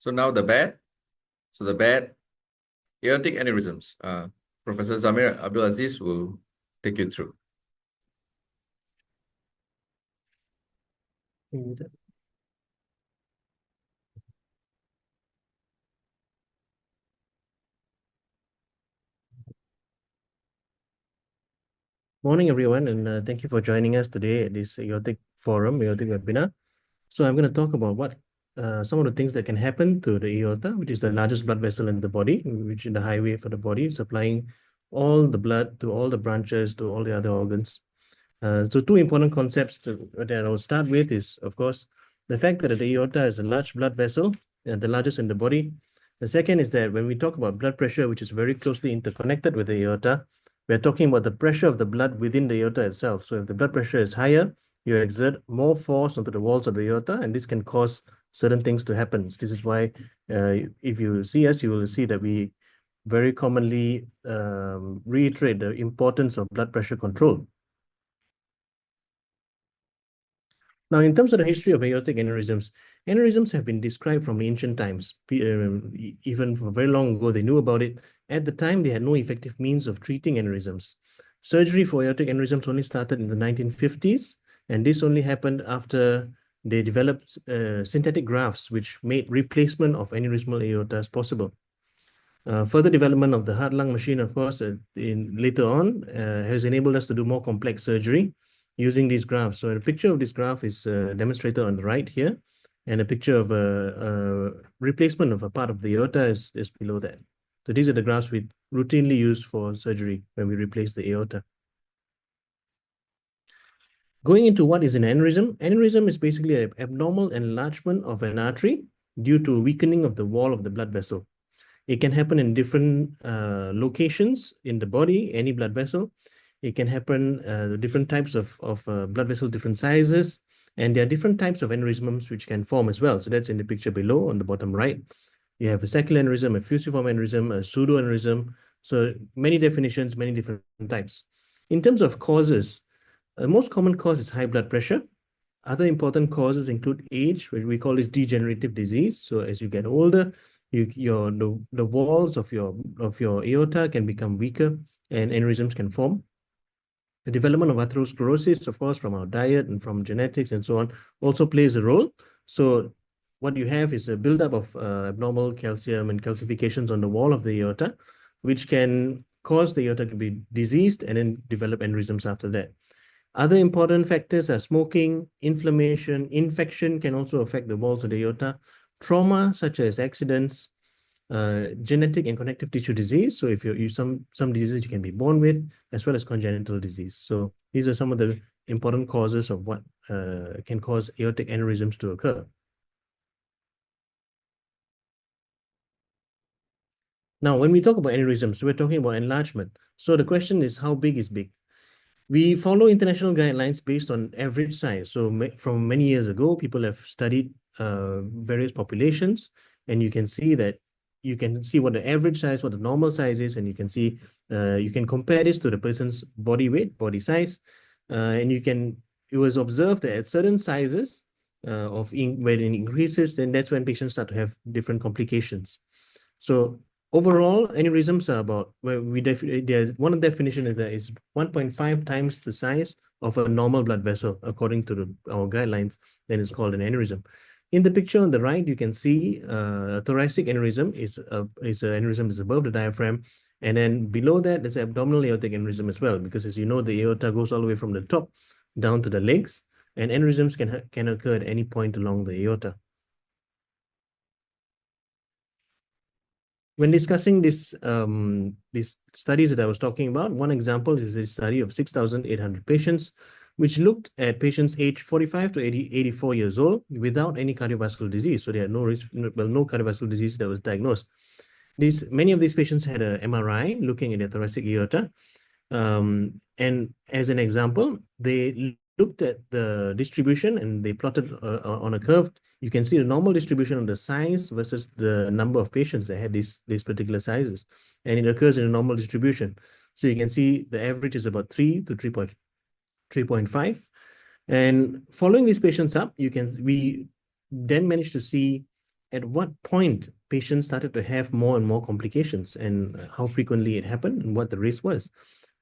So now the bad. So the bad aortic aneurysms. Professor Zameer Abdul Aziz will take you through. Morning, everyone, and thank you for joining us today at this aortic webinar. So I'm going to talk about what some of the things that can happen to the aorta, which is the largest blood vessel in the body, which is the highway for the body, supplying all the blood to all the branches, to all the other organs. So two important concepts that I'll start with is, of course, the fact that the aorta is a large blood vessel, the largest in the body. The second is that when we talk about blood pressure, which is very closely interconnected with the aorta, we're talking about the pressure of the blood within the aorta itself. So if the blood pressure is higher, you exert more force onto the walls of the aorta, and this can cause certain things to happen. This is why if you see us, you will see that we very commonly reiterate the importance of blood pressure control. Now, in terms of the history of aortic aneurysms, aneurysms have been described from ancient times. Even for very long ago, they knew about it. At the time, they had no effective means of treating aneurysms. Surgery for aortic aneurysms only started in the 1950s, and this only happened after they developed synthetic grafts, which made replacement of aneurysmal aortas possible. Further development of the heart-lung machine, of course, later on has enabled us to do more complex surgery using these grafts. So a picture of this graph is demonstrated on the right here, and a picture of a replacement of a part of the aorta is below that. So these are the grafts we routinely use for surgery when we replace the aorta. Going into what is an aneurysm, aneurysm is basically an abnormal enlargement of an artery due to weakening of the wall of the blood vessel. It can happen in different locations in the body, any blood vessel. It can happen different types of blood vessel, different sizes, and there are different types of aneurysms which can form as well. So that's in the picture below on the bottom right. You have a sacral aneurysm, a fusiform aneurysm, a pseudoaneurysm. So many definitions, many different types. In terms of causes, the most common cause is high blood pressure. Other important causes include age, which we call this degenerative disease. So as you get older, the walls of your aorta can become weaker and aneurysms can form. The development of atherosclerosis, of course, from our diet and from genetics and so on, also plays a role. So what you have is a buildup of abnormal calcium and calcifications on the wall of the aorta, which can cause the aorta to be diseased and then develop aneurysms after that. Other important factors are smoking, inflammation, infection can also affect the walls of the aorta, trauma such as accidents, genetic and connective tissue disease. So if you some diseases you can be born with, as well as congenital disease. So these are some of the important causes of what can cause aortic aneurysms to occur. Now, when we talk about aneurysms, we're talking about enlargement. So the question is, how big is big? We follow international guidelines based on average size. So from many years ago, people have studied various populations, and you can see that you can see what the average size, what the normal size is, and you can see, you can compare this to the person's body weight, body size, and it was observed that at certain sizes where it increases, then that's when patients start to have different complications. So overall, aneurysms are about, one of the definition is that is 1.5 times the size of a normal blood vessel, according to our guidelines, then it's called an aneurysm. In the picture on the right, you can see a thoracic aneurysm is an aneurysm is above the diaphragm, and then below that there's an abdominal aortic aneurysm as well, because as you know, the aorta goes all the way from the top down to the legs, and aneurysms can occur at any point along the aorta. When discussing these studies that I was talking about, one example is a study of 6,800 patients, which looked at patients aged 45 to 84 years old without any cardiovascular disease. So there are no cardiovascular disease that was diagnosed. Many of these patients had an MRI looking at their thoracic aorta. And as an example, they looked at the distribution and they plotted on a curve. You can see the normal distribution of the size versus the number of patients that had these particular sizes. And it occurs in a normal distribution. So you can see the average is about 3 to 3.5. And following these patients up, we then managed to see at what point patients started to have more and more complications and how frequently it happened and what the risk was.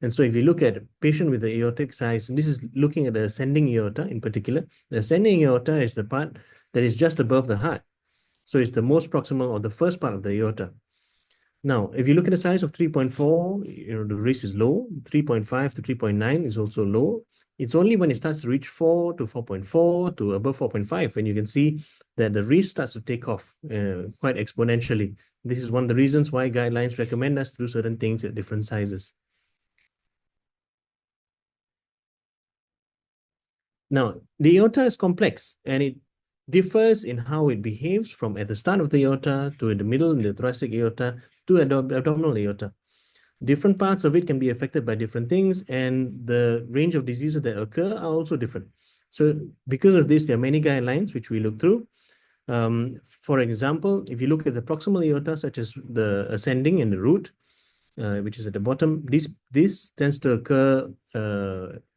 And so if you look at a patient with the aortic size, and this is looking at the ascending aorta in particular, the ascending aorta is the part that is just above the heart. So it's the most proximal or the first part of the aorta. Now, if you look at the size of 3.4, the risk is low. 3.5 to 3.9 is also low. It's only when it starts to reach 4 to 4.4 to above 4.5 when you can see that the risk starts to take off quite exponentially. This is one of the reasons why guidelines recommend us to do certain things at different sizes. Now, the aorta is complex and it differs in how it behaves from at the start of the aorta to in the middle in the thoracic aorta to abdominal aorta. Different parts of it can be affected by different things, and the range of diseases that occur are also different. So because of this, there are many guidelines which we look through. For example, if you look at the proximal aorta, such as the ascending and the root, which is at the bottom, this tends to occur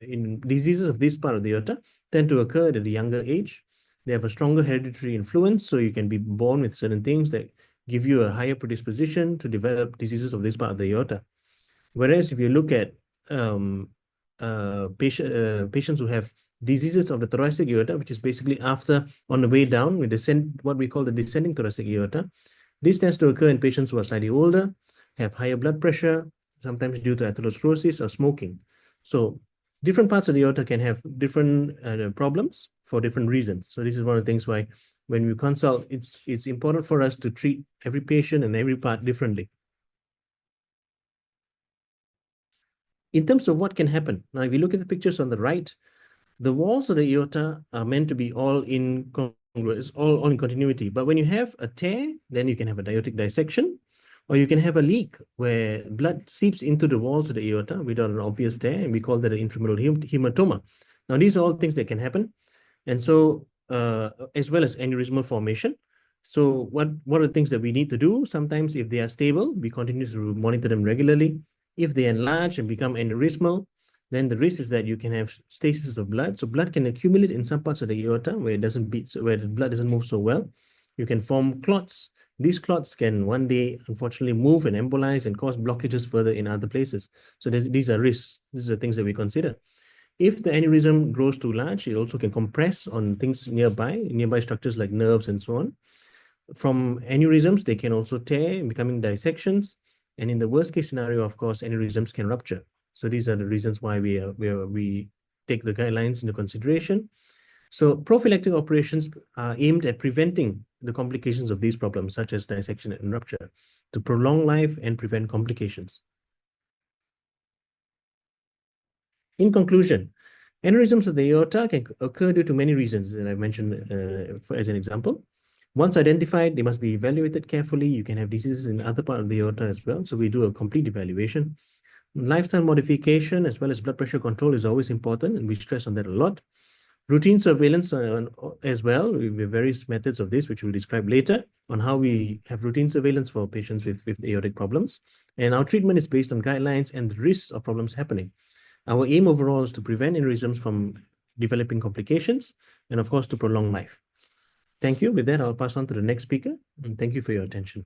in diseases of this part of the aorta tend to occur at a younger age. They have a stronger hereditary influence, so you can be born with certain things that give you a higher predisposition to develop diseases of this part of the aorta. Whereas if you look at patients who have diseases of the thoracic aorta, which is basically after on the way down, we descend what we call the descending thoracic aorta. This tends to occur in patients who are slightly older, have higher blood pressure, sometimes due to atherosclerosis or smoking. So different parts of the aorta can have different problems for different reasons. So this is one of the things why when we consult, it's important for us to treat every patient and every part differently. In terms of what can happen, now if you look at the pictures on the right, the walls of the aorta are meant to be all in continuity. But when you have a tear, then you can have a aortic dissection, or you can have a leak where blood seeps into the walls of the aorta without an obvious tear, and we call that an intramural hematoma. Now, these are all things that can happen. And so, as well as aneurysmal formation. So what are the things that we need to do? Sometimes if they are stable, we continue to monitor them regularly. If they enlarge and become aneurysmal, then the risk is that you can have stasis of blood. So blood can accumulate in some parts of the aorta where it doesn't beat, where the blood doesn't move so well. You can form clots. These clots can one day, unfortunately, move and embolize and cause blockages further in other places. So these are risks. These are things that we consider. If the aneurysm grows too large, it also can compress on things nearby structures like nerves and so on. From aneurysms, they can also tear, becoming dissections. And in the worst case scenario, of course, aneurysms can rupture. So these are the reasons why we take the guidelines into consideration. So prophylactic operations are aimed at preventing the complications of these problems, such as dissection and rupture, to prolong life and prevent complications. In conclusion, aneurysms of the aorta can occur due to many reasons that I mentioned as an example. Once identified, they must be evaluated carefully. You can have diseases in other part of the aorta as well. So we do a complete evaluation. Lifestyle modification as well as blood pressure control is always important, and we stress on that a lot. Routine surveillance as well. We have various methods of this, which we'll describe later, on how we have routine surveillance for patients with aortic problems. And our treatment is based on guidelines and the risks of problems happening. Our aim overall is to prevent aneurysms from developing complications and, of course, to prolong life. Thank you. With that, I'll pass on to the next speaker. And thank you for your attention.